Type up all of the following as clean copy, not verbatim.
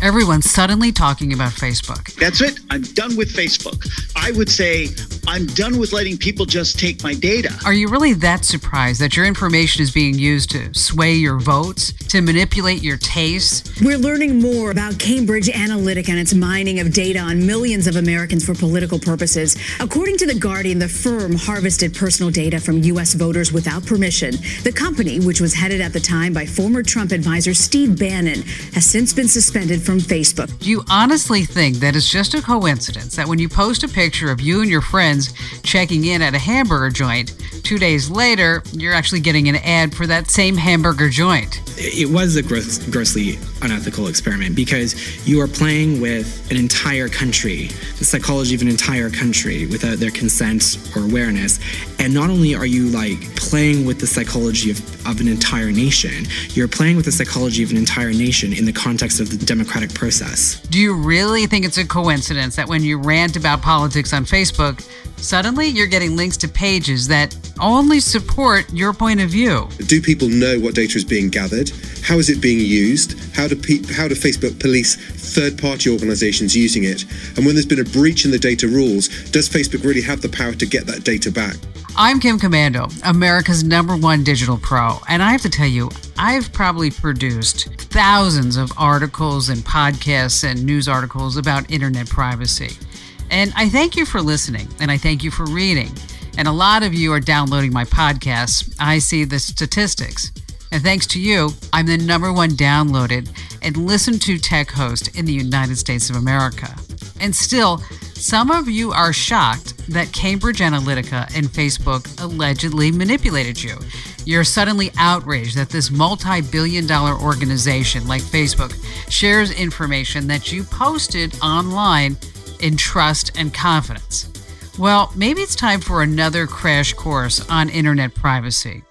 Everyone's suddenly talking about Facebook. That's it. I'm done with Facebook. I would say I'm done with letting people just take my data. Are you really that surprised that your information is being used to sway your votes, to manipulate your tastes? We're learning more about Cambridge Analytica and its mining of data on millions of Americans for political purposes. According to The Guardian, the firm harvested personal data from U.S. voters without permission. The company, which was headed at the time by former Trump advisor Steve Bannon, has since been suspended from Facebook. Do you honestly think that it's just a coincidence that when you post a picture of you and your friends checking in at a hamburger joint, 2 days later, you're actually getting an ad for that same hamburger joint? It was a grossly unethical experiment because you are playing with an entire country, the psychology of an entire country without their consent or awareness. And not only are you playing with the psychology of an entire nation, you're playing with the psychology of an entire nation in the context of the democratic process. Do you really think it's a coincidence that when you rant about politics on Facebook, suddenly you're getting links to pages that only support your point of view? Do people know what data is being gathered? How is it being used? How do Facebook police third-party organizations using it? And when there's been a breach in the data rules, does Facebook really have the power to get that data back? I'm Komando, America's #1 digital pro, and I have to tell you, I've probably produced thousands of articles and podcasts and news articles about internet privacy. And I thank you for listening, and I thank you for reading. And a lot of you are downloading my podcasts. I see the statistics. And thanks to you, I'm the #1 downloaded and listened to tech host in the United States of America. And still, some of you are shocked that Cambridge Analytica and Facebook allegedly manipulated you. You're suddenly outraged that this multi-billion-dollar organization like Facebook shares information that you posted online in trust and confidence. Well, maybe it's time for another crash course on internet privacy.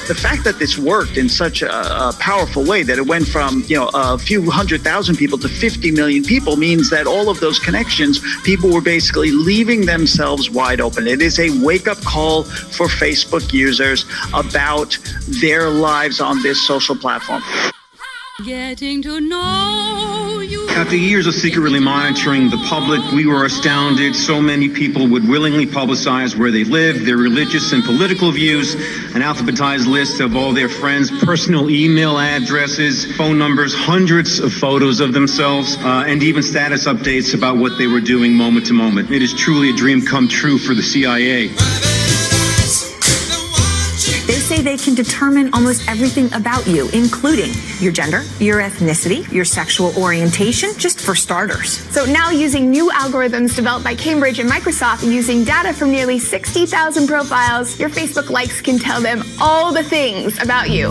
The fact that this worked in such a powerful way that it went from, a few 100,000 people to 50 million people means that all of those connections, people were basically leaving themselves wide open. It is a wake-up call for Facebook users about their lives on this social platform. Getting to know you. After years of secretly monitoring the public, we were astounded so many people would willingly publicize where they live, their religious and political views, an alphabetized list of all their friends' personal email addresses, phone numbers, hundreds of photos of themselves, and even status updates about what they were doing moment to moment. It is truly a dream come true for the CIA. They say they can determine almost everything about you, including your gender, your ethnicity, your sexual orientation, just for starters. So now, using new algorithms developed by Cambridge and Microsoft using data from nearly 60,000 profiles, your Facebook likes can tell them all the things about you.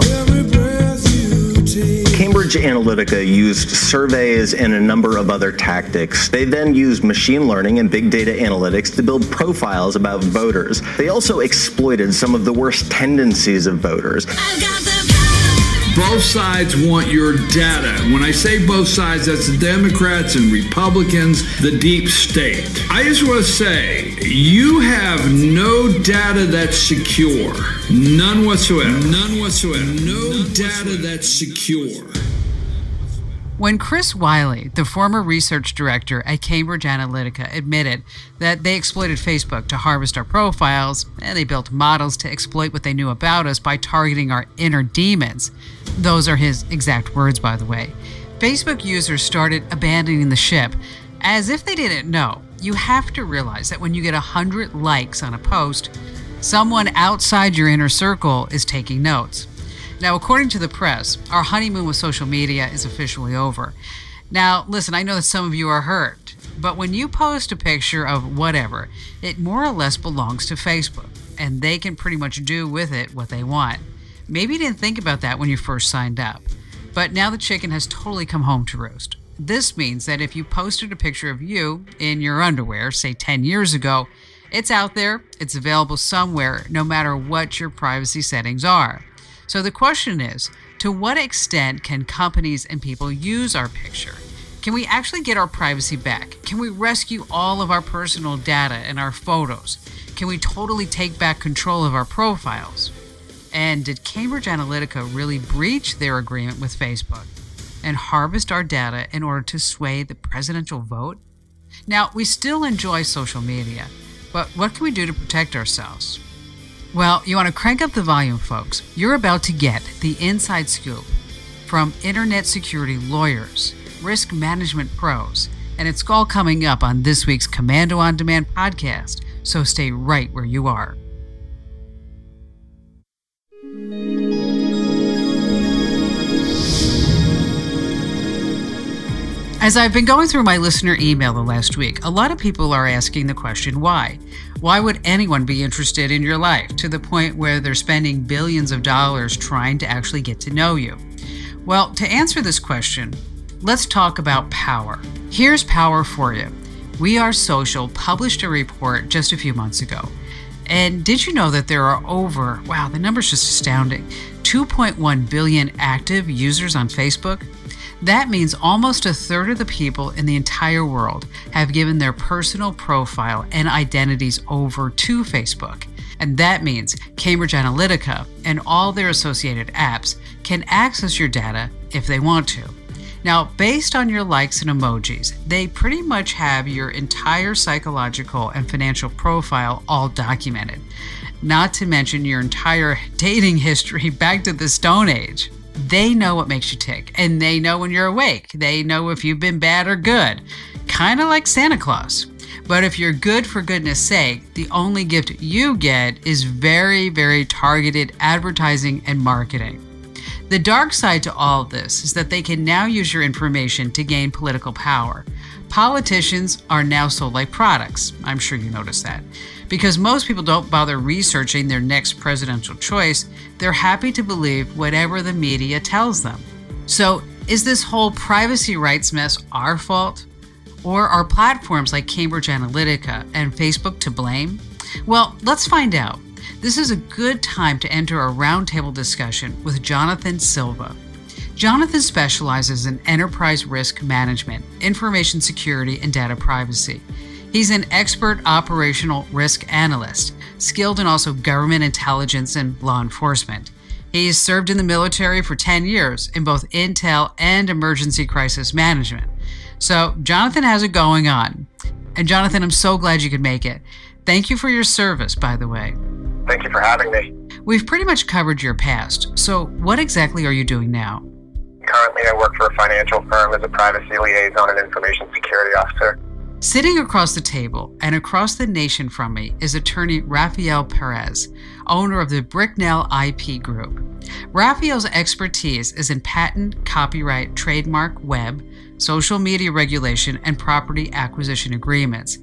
Cambridge Analytica used surveys and a number of other tactics. They then used machine learning and big data analytics to build profiles about voters. They also exploited some of the worst tendencies of voters. Both sides want your data. When I say both sides, that's the Democrats and Republicans, the deep state. I just want to say, you have no data that's secure. None whatsoever. None whatsoever. No data that's secure. When Chris Wiley, the former research director at Cambridge Analytica, admitted that they exploited Facebook to harvest our profiles, and they built models to exploit what they knew about us by targeting our inner demons, those are his exact words, by the way, Facebook users started abandoning the ship as if they didn't know. You have to realize that when you get 100 likes on a post, someone outside your inner circle is taking notes. Now, according to the press, our honeymoon with social media is officially over. Now, listen, I know that some of you are hurt, but when you post a picture of whatever, it more or less belongs to Facebook, and they can pretty much do with it what they want. Maybe you didn't think about that when you first signed up, but now the chicken has totally come home to roost. This means that if you posted a picture of you in your underwear, say 10 years ago, it's out there, it's available somewhere, no matter what your privacy settings are. So the question is, to what extent can companies and people use our picture? Can we actually get our privacy back? Can we rescue all of our personal data and our photos? Can we totally take back control of our profiles? And did Cambridge Analytica really breach their agreement with Facebook? and harvest our data in order to sway the presidential vote? Now, we still enjoy social media, but what can we do to protect ourselves? Well, you want to crank up the volume, folks. You're about to get the inside scoop from internet security lawyers, risk management pros, and it's all coming up on this week's Komando On Demand podcast, so stay right where you are. As I've been going through my listener email the last week, a lot of people are asking the question, why? Why would anyone be interested in your life to the point where they're spending billions of dollars trying to actually get to know you? Well, to answer this question, let's talk about power. Here's power for you. We Are Social published a report just a few months ago. And did you know that there are over, wow, the number's just astounding, 2.1 billion active users on Facebook? That means almost a third of the people in the entire world have given their personal profile and identities over to Facebook. And that means Cambridge Analytica and all their associated apps can access your data if they want to. Now, based on your likes and emojis, they pretty much have your entire psychological and financial profile all documented, not to mention your entire dating history back to the Stone Age. They know what makes you tick, and they know when you're awake. They know if you've been bad or good, kind of like Santa Claus. But if you're good for goodness sake, the only gift you get is very, very targeted advertising and marketing. The dark side to all of this is that they can now use your information to gain political power. Politicians are now sold like products. I'm sure you noticed that. Because most people don't bother researching their next presidential choice, they're happy to believe whatever the media tells them. So, is this whole privacy rights mess our fault? Or are platforms like Cambridge Analytica and Facebook to blame? Well, let's find out. This is a good time to enter a roundtable discussion with Jonathan Silva. Jonathan specializes in enterprise risk management, information security, and data privacy. He's an expert operational risk analyst, skilled in also government intelligence and law enforcement. He's served in the military for 10 years in both intel and emergency crisis management. So Jonathan has it going on. And Jonathan, I'm so glad you could make it. Thank you for your service, by the way. Thank you for having me. We've pretty much covered your past. So what exactly are you doing now? Currently, I work for a financial firm as a privacy liaison and information security officer. Sitting across the table and across the nation from me is attorney Rafael Perez, owner of the Bricknell IP Group. Rafael's expertise is in patent, copyright, trademark, web, social media regulation, and property acquisition agreements.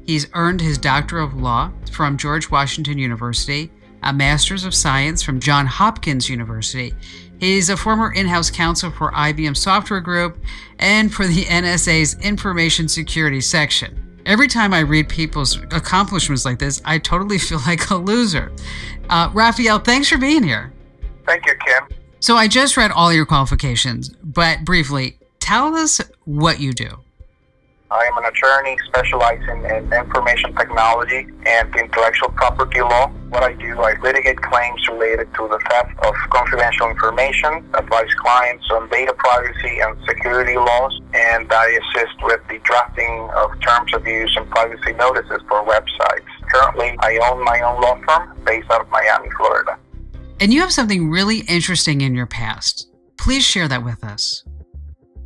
He's earned his Doctor of Law from George Washington University, a Master's of Science from Johns Hopkins University. He's a former in-house counsel for IBM Software Group and for the NSA's Information Security Section. Every time I read people's accomplishments like this, I totally feel like a loser. Rafael, thanks for being here. Thank you, Kim. So I just read all your qualifications, but briefly, tell us what you do. I am an attorney specializing in information technology and intellectual property law. What I do, I litigate claims related to the theft of confidential information, advise clients on data privacy and security laws, and I assist with the drafting of terms of use and privacy notices for websites. Currently, I own my own law firm based out of Miami, Florida. And you have something really interesting in your past. Please share that with us.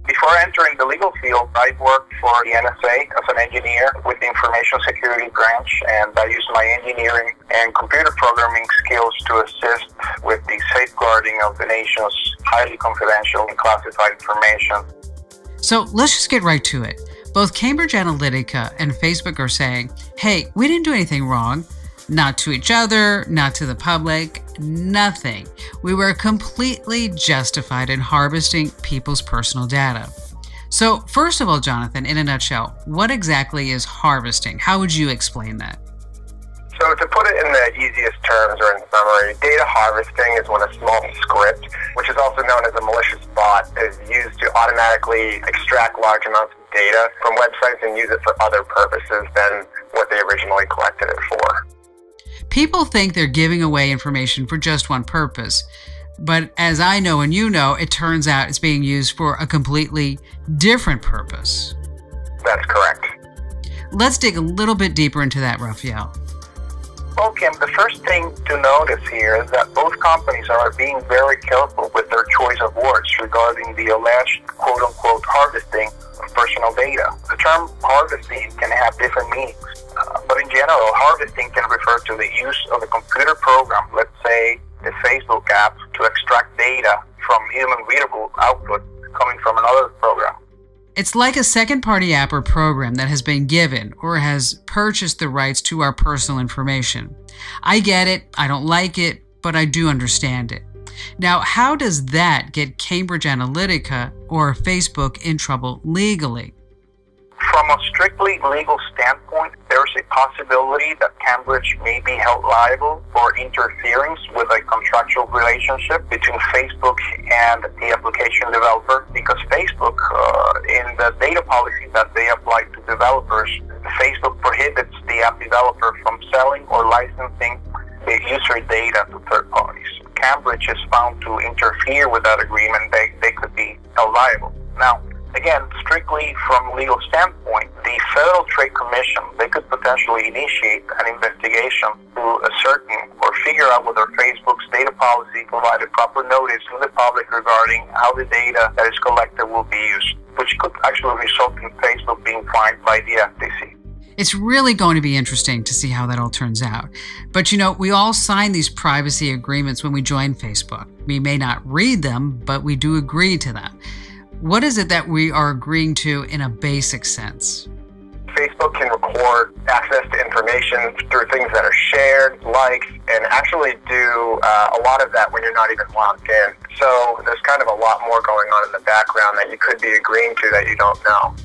Before entering the legal field, I worked for the NSA as an engineer with the Information Security Branch, and I used my engineering and computer programming skills to assist with the safeguarding of the nation's highly confidential and classified information. So let's just get right to it. Both Cambridge Analytica and Facebook are saying, hey, we didn't do anything wrong. Not to each other, not to the public, nothing. We were completely justified in harvesting people's personal data. So first of all, Jonathan, in a nutshell, what exactly is harvesting? How would you explain that? So to put it in the easiest terms or in summary, data harvesting is when a small script, which is also known as a malicious bot, is used to automatically extract large amounts of data from websites and use it for other purposes than what they originally collected it for. People think they're giving away information for just one purpose, But as I know and you know, it turns out it's being used for a completely different purpose. That's correct. Let's dig a little bit deeper into that, Raphael. Well, Kim, the first thing to notice here is that both companies are being very careful with their choice of words regarding the alleged quote-unquote harvesting of personal data. The term harvesting can have different meanings, but in general, harvesting can refer to the use of a computer program, let's say the Facebook app, to extract data from human-readable output coming from another program. It's like a second-party app or program that has been given or has purchased the rights to our personal information. I get it, I don't like it, but I do understand it. Now, how does that get Cambridge Analytica or Facebook in trouble legally? From a strictly legal standpoint, there's a possibility that Cambridge may be held liable for interference with a contractual relationship between Facebook and the application developer, because Facebook, in the data policy that they apply to developers, Facebook prohibits the app developer from selling or licensing the user data to third parties. Cambridge is found to interfere with that agreement, they could be held liable. Now, again, strictly from a legal standpoint, the Federal Trade Commission, they could potentially initiate an investigation to ascertain or figure out whether Facebook's data policy provided proper notice to the public regarding how the data that is collected will be used, which could actually result in Facebook being fined by the FTC. It's really going to be interesting to see how that all turns out. But you know, we all sign these privacy agreements when we join Facebook. We may not read them, but we do agree to them. What is it that we are agreeing to in a basic sense? Facebook can record access to information through things that are shared, liked, and actually do a lot of that when you're not even logged in. So there's kind of a lot more going on in the background that you could be agreeing to that you don't know.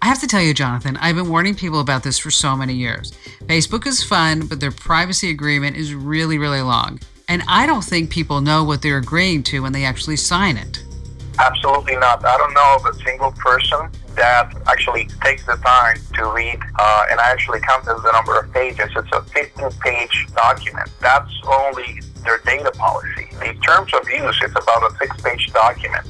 I have to tell you, Jonathan, I've been warning people about this for so many years. Facebook is fun, but their privacy agreement is really, really long. And I don't think people know what they're agreeing to when they actually sign it. Absolutely not. I don't know of a single person that actually takes the time to read, and I actually counted the number of pages. It's a 15-page document. That's only their data policy. The terms of use, it's about a 6-page document.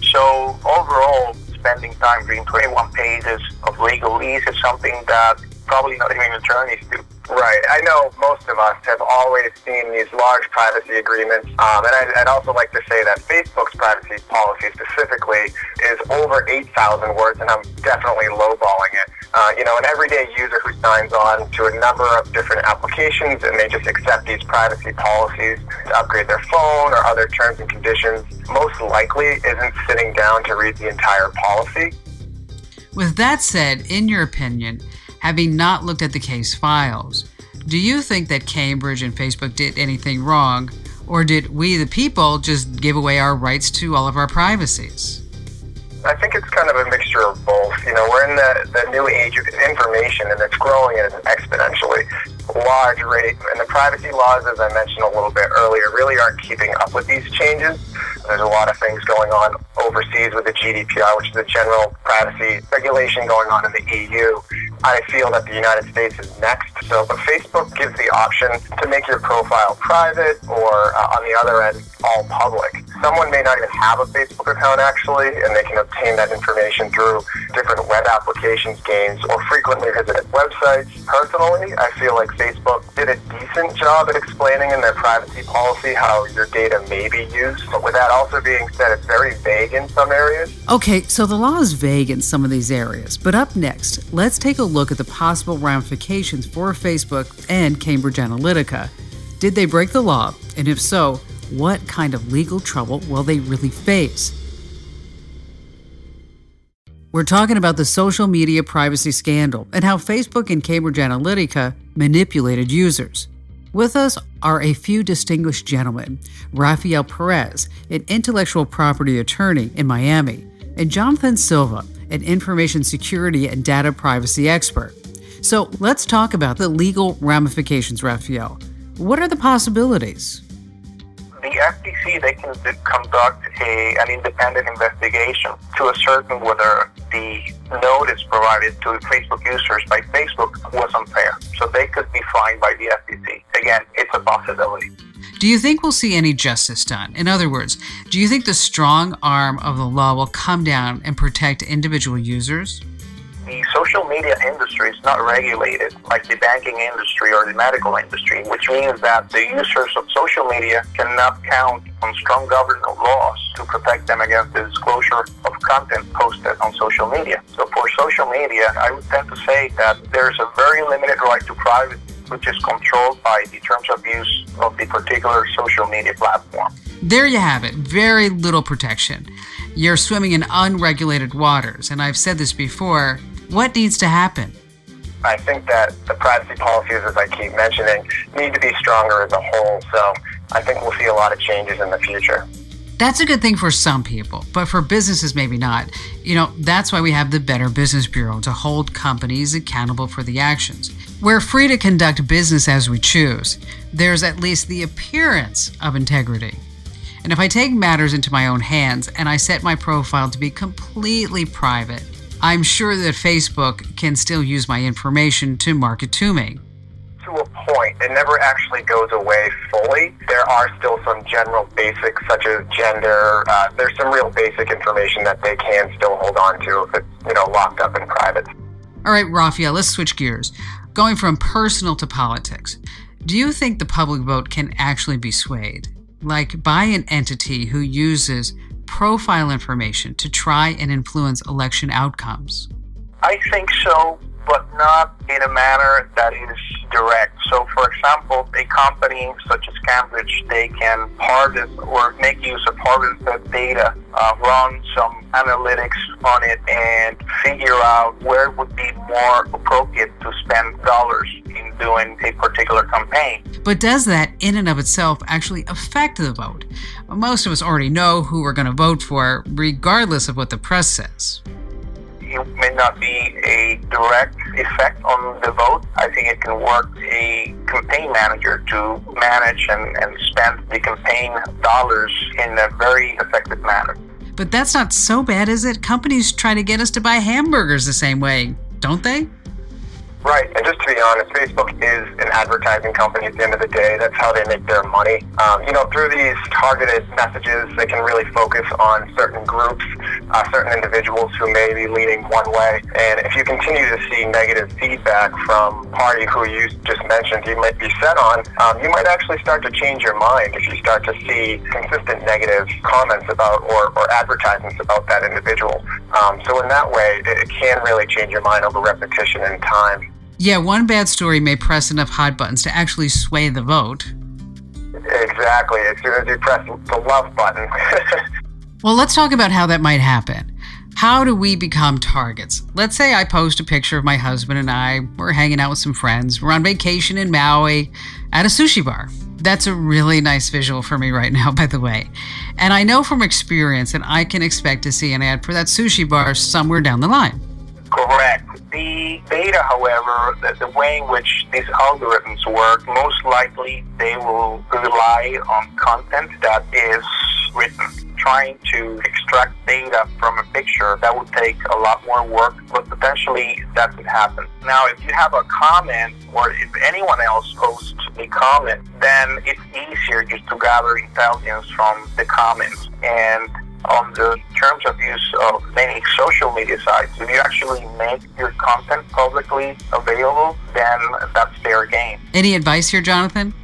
So overall, spending time reading 21 pages of legalese is something that probably not even attorneys do. Right. I know most of us have always seen these large privacy agreements, and I'd also like to say that Facebook's privacy policy specifically is over 8,000 words, and I'm definitely lowballing it. An everyday user who signs on to a number of different applications and they just accept these privacy policies to upgrade their phone or other terms and conditions most likely isn't sitting down to read the entire policy. With that said, in your opinion, having not looked at the case files, do you think that Cambridge and Facebook did anything wrong, or did we, the people, just give away our rights to all of our privacies? I think it's kind of a mixture of both. We're in the new age of information, and it's growing at an exponentially large rate. And the privacy laws, as I mentioned a little bit earlier, really aren't keeping up with these changes. There's a lot of things going on overseas with the GDPR, which is the general privacy regulation going on in the EU. I feel that the United States is next. But Facebook gives the option to make your profile private or, on the other end, all public. Someone may not even have a Facebook account, actually, and they can obtain that information through different web applications, games, or frequently visited websites. Personally, I feel like Facebook did a decent job at explaining in their privacy policy how your data may be used. But with that also being said, it's very vague in some areas. Okay, so the law is vague in some of these areas. But up next, let's take a look at the possible ramifications for Facebook and Cambridge Analytica. Did they break the law? And if so, what kind of legal trouble will they really face? We're talking about the social media privacy scandal and how Facebook and Cambridge Analytica manipulated users. With us are a few distinguished gentlemen, Rafael Perez, an intellectual property attorney in Miami, and Jonathan Silva, an information security and data privacy expert. So let's talk about the legal ramifications, Rafael. What are the possibilities? The FTC, they can conduct an independent investigation to ascertain whether the notice provided to Facebook users by Facebook was unfair. So they could be fined by the FTC. Again, it's a possibility. Do you think we'll see any justice done? In other words, do you think the strong arm of the law will come down and protect individual users? The social media industry is not regulated like the banking industry or the medical industry, which means that the users of social media cannot count on strong government laws to protect them against the disclosure of content posted on social media. So for social media, I would tend to say that there's a very limited right to privacy, which is controlled by the terms of use of the particular social media platform. There you have it. Very little protection. You're swimming in unregulated waters, and I've said this before. What needs to happen? I think that the privacy policies, as I keep mentioning, need to be stronger as a whole. So I think we'll see a lot of changes in the future. That's a good thing for some people, but for businesses, maybe not. That's why we have the Better Business Bureau to hold companies accountable for the actions. We're free to conduct business as we choose. There's at least the appearance of integrity. And if I take matters into my own hands and I set my profile to be completely private, I'm sure that Facebook can still use my information to market to me. To a point, it never actually goes away fully. There are still some general basics such as gender. There's some real basic information that they can still hold on to if it's locked up in private. All right, Raphael, let's switch gears. Going from personal to politics, do you think the public vote can actually be swayed? Like by an entity who uses profile information to try and influence election outcomes? I think so, but not in a manner that is direct. So, for example, a company such as Cambridge, they can harvest or make use of harvested data, run some analytics on it, and figure out where it would be more appropriate to spend dollars in doing a particular campaign. But does that in and of itself actually affect the vote? Most of us already know who we're going to vote for, regardless of what the press says. It may not be a direct effect on the vote. I think it can work a campaign manager to manage and spend the campaign dollars in a very effective manner. But that's not so bad, is it? Companies try to get us to buy hamburgers the same way, don't they? Right, and just to be honest, Facebook is an advertising company at the end of the day. That's how they make their money. Through these targeted messages, they can really focus on certain groups, certain individuals who may be leaning one way. And if you continue to see negative feedback from a party who you just mentioned you might be set on, you might actually start to change your mind if you start to see consistent negative comments about or advertisements about that individual. So in that way, it can really change your mind over repetition and time. Yeah, one bad story may press enough hot buttons to actually sway the vote. Exactly, as soon as you press the love button. Well, let's talk about how that might happen. How do we become targets? Let's say I post a picture of my husband and I. We're hanging out with some friends. We're on vacation in Maui at a sushi bar. That's a really nice visual for me right now, by the way. And I know from experience that I can expect to see an ad for that sushi bar somewhere down the line. Correct. The data, however, the way in which these algorithms work, most likely they will rely on content that is written. Trying to extract data from a picture, that would take a lot more work, but potentially that could happen. Now, if you have a comment, or if anyone else posts a comment, then it's easier just to gather intelligence from the comments. And on the terms of use of many social media sites, if you actually make your content publicly available, then that's fair game. Any advice here, Jonathan?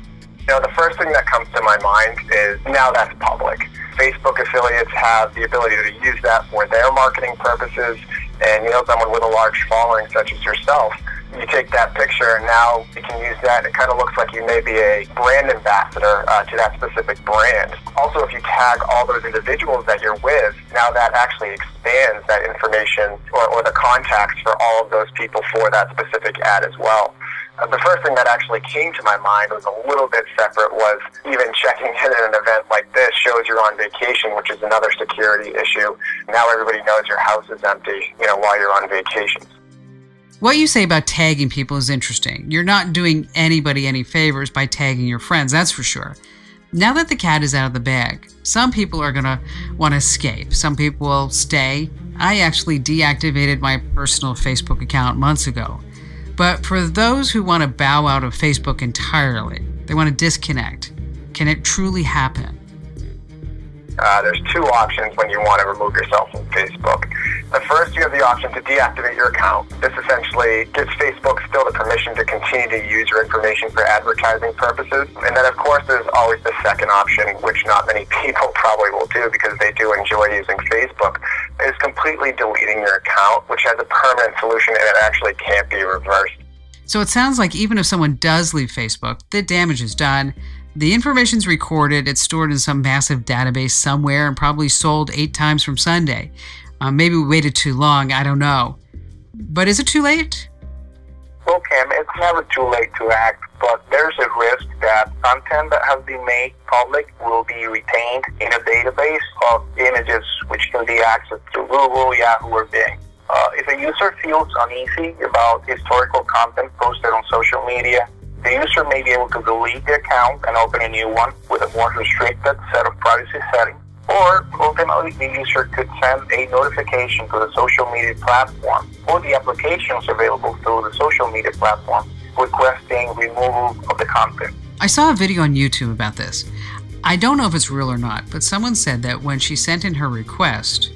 The first thing that comes to my mind is now that's public. Facebook affiliates have the ability to use that for their marketing purposes, and someone with a large following such as yourself, you take that picture and now you can use that. It kind of looks like you may be a brand ambassador to that specific brand. Also, if you tag all those individuals that you're with, now that actually expands that information or the contacts for all of those people for that specific ad as well. The first thing that actually came to my mind was a little bit separate, was even checking in at an event like this shows you're on vacation, which is another security issue. Now everybody knows your house is empty, while you're on vacation. What you say about tagging people is interesting. You're not doing anybody any favors by tagging your friends, that's for sure. Now that the cat is out of the bag, some people are going to want to escape. Some people will stay. I actually deactivated my personal Facebook account months ago. But for those who want to bow out of Facebook entirely, they want to disconnect, Can it truly happen? There's two options when you want to remove yourself from Facebook. The first, you have the option to deactivate your account. This essentially gives Facebook still the permission to continue to use your information for advertising purposes. And then, of course, there's always the second option, which not many people probably will do because they do enjoy using Facebook, is completely deleting your account, which has a permanent solution and it actually can't be reversed. So it sounds like even if someone does leave Facebook, the damage is done. The information's recorded, it's stored in some massive database somewhere and probably sold 8 times from Sunday. Maybe we waited too long, I don't know. But is it too late? Well, Kim, it's never too late to act, but there's a risk that content that has been made public will be retained in a database of images which can be accessed through Google, Yahoo, or Bing. If a user feels uneasy about historical content posted on social media, the user may be able to delete the account and open a new one with a more restricted set of privacy settings. Or, ultimately, the user could send a notification to the social media platform or the applications available through the social media platform requesting removal of the content. I saw a video on YouTube about this. I don't know if it's real or not, but someone said that when she sent in her request,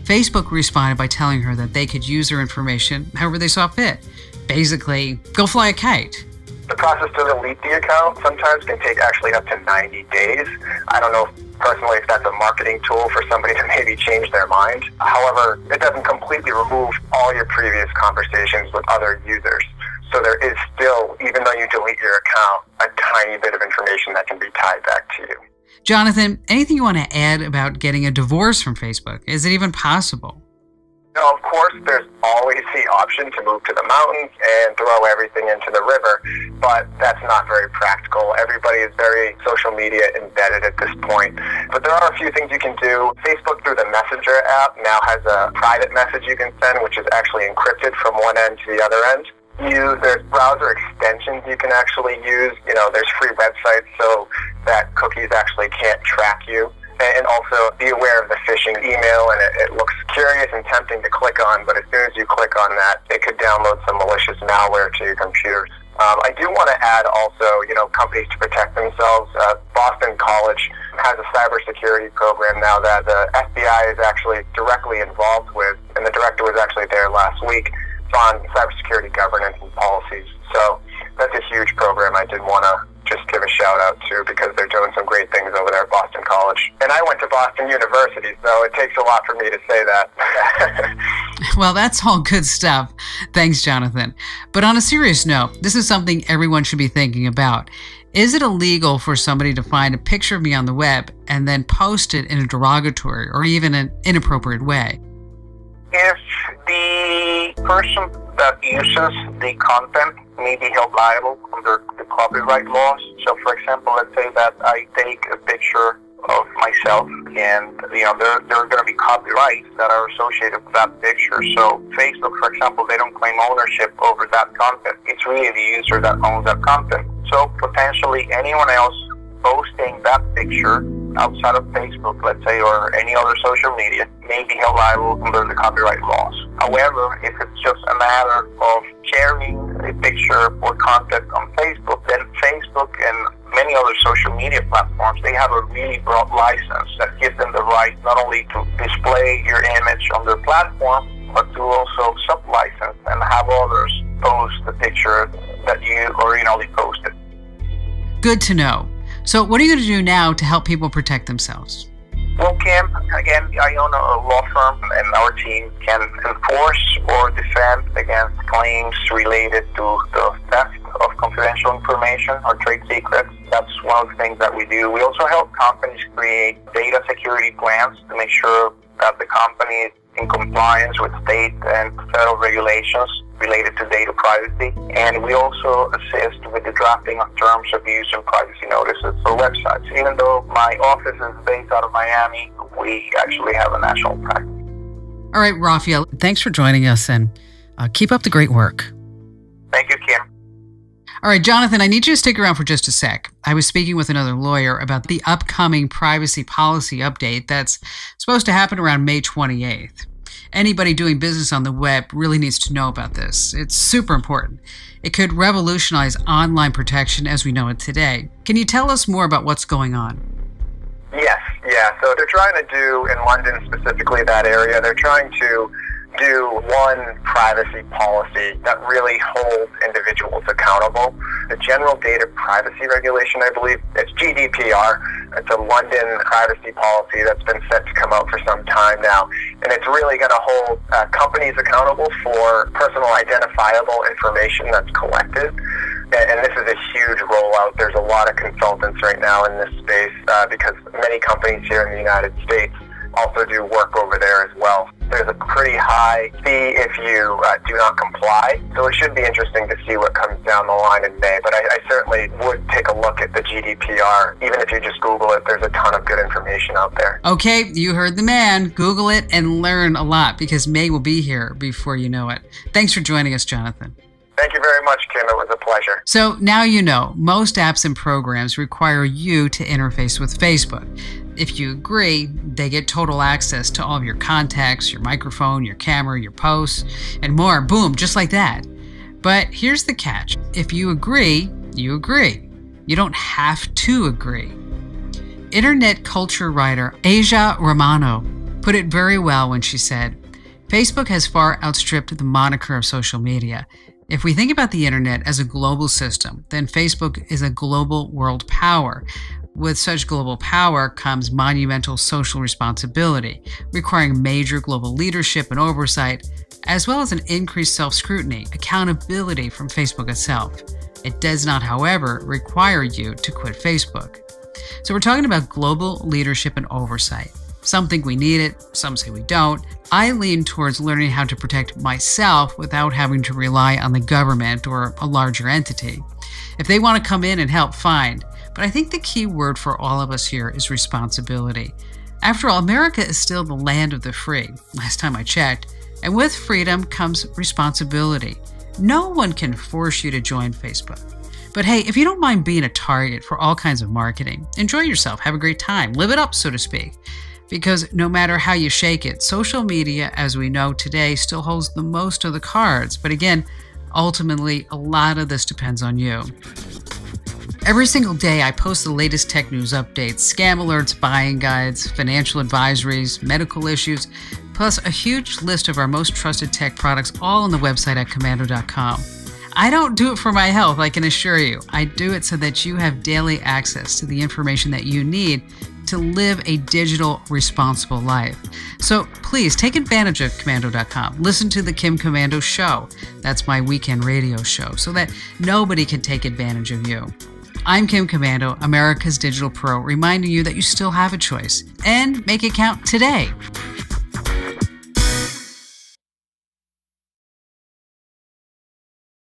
Facebook responded by telling her that they could use her information however they saw fit. Basically, go fly a kite. The process to delete the account sometimes can take actually up to 90 days. I don't know personally if that's a marketing tool for somebody to maybe change their mind. However, it doesn't completely remove all your previous conversations with other users. So there is still, even though you delete your account, a tiny bit of information that can be tied back to you. Jonathan, anything you want to add about getting a divorce from Facebook? Is it even possible? No, of course, there's always the option to move to the mountains and throw everything into the river, but that's not very practical. Everybody is very social media embedded at this point. But there are a few things you can do. Facebook, through the Messenger app, now has a private message you can send, which is actually encrypted from one end to the other end. There's browser extensions you can actually use. There's free websites so that cookies actually can't track you. And also be aware of the phishing email, and it looks curious and tempting to click on, but as soon as you click on that, it could download some malicious malware to your computers. I do want to add also, companies to protect themselves. Boston College has a cybersecurity program now that the FBI is actually directly involved with, and the director was actually there last week. It's on cybersecurity governance and policies. So that's a huge program I did want to just give a shout out to because they're doing some great things over there at Boston College. And I went to Boston University, so it takes a lot for me to say that. Well, that's all good stuff. Thanks, Jonathan. But on a serious note, this is something everyone should be thinking about. Is it illegal for somebody to find a picture of me on the web and then post it in a derogatory or even an inappropriate way? If the person that uses the content may be held liable under the copyright laws. So, for example, let's say that I take a picture of myself and, there are going to be copyrights that are associated with that picture. So Facebook, for example, they don't claim ownership over that content. It's really the user that owns that content. So potentially anyone else posting that picture outside of Facebook, let's say, or any other social media, may be held liable under the copyright laws. However, if it's just a matter of sharing a picture or content on Facebook, then Facebook and many other social media platforms, they have a really broad license that gives them the right not only to display your image on their platform, but to also sub-license and have others post the picture that you originally posted. Good to know. So what are you going to do now to help people protect themselves? Well, Kim, again, I own a law firm, and our team can enforce or defend against claims related to the theft of confidential information or trade secrets. That's one of the things that we do. We also help companies create data security plans to make sure that the company is in compliance with state and federal regulations related to data privacy. And we also assist with the drafting of terms of use and privacy notices for websites. Even though my office is based out of Miami, we actually have a national practice. All right, Rafael, thanks for joining us, and keep up the great work. Thank you, Kim. All right, Jonathan, I need you to stick around for just a sec. I was speaking with another lawyer about the upcoming privacy policy update that's supposed to happen around May 28th. Anybody doing business on the web really needs to know about this. It's super important. It could revolutionize online protection as we know it today. Can you tell us more about what's going on? Yes, yeah. So they're trying to do, in London specifically, that area, they're trying to do one privacy policy that really holds individuals accountable. The General Data Privacy Regulation, I believe, it's GDPR. It's a London privacy policy that's been set to come out for some time now. And it's really going to hold companies accountable for personal identifiable information that's collected. And this is a huge rollout. There's a lot of consultants right now in this space because many companies here in the United States also do work over there as well. There's a pretty high fee if you do not comply. So it should be interesting to see what comes down the line in May. But I certainly would take a look at the GDPR. Even if you just Google it, there's a ton of good information out there. Okay, you heard the man. Google it and learn a lot because May will be here before you know it. Thanks for joining us, Jonathan. Thank you very much, Kim. It was a pleasure. So now you know, most apps and programs require you to interface with Facebook. If you agree, they get total access to all of your contacts, your microphone, your camera, your posts, and more. Boom, just like that. But here's the catch. If you agree, you agree. You don't have to agree. Internet culture writer Asia Romano put it very well when she said, Facebook has far outstripped the moniker of social media. If we think about the internet as a global system, then Facebook is a global world power. With such global power comes monumental social responsibility, requiring major global leadership and oversight, as well as an increased self-scrutiny, accountability from Facebook itself. It does not, however, require you to quit Facebook. So we're talking about global leadership and oversight. Some think we need it, some say we don't. I lean towards learning how to protect myself without having to rely on the government or a larger entity. If they want to come in and help, fine. But I think the key word for all of us here is responsibility. After all, America is still the land of the free, last time I checked, and with freedom comes responsibility. No one can force you to join Facebook. But hey, if you don't mind being a target for all kinds of marketing, enjoy yourself, have a great time, live it up, so to speak. Because no matter how you shake it, social media, as we know today, still holds the most of the cards. But again, ultimately, a lot of this depends on you. Every single day, I post the latest tech news updates, scam alerts, buying guides, financial advisories, medical issues, plus a huge list of our most trusted tech products, all on the website at Komando.com. I don't do it for my health, I can assure you. I do it so that you have daily access to the information that you need to live a digital, responsible life. So please take advantage of Komando.com. Listen to the Kim Komando Show. That's my weekend radio show, so that nobody can take advantage of you. I'm Kim Komando, America's Digital Pro, reminding you that you still have a choice. And make it count today.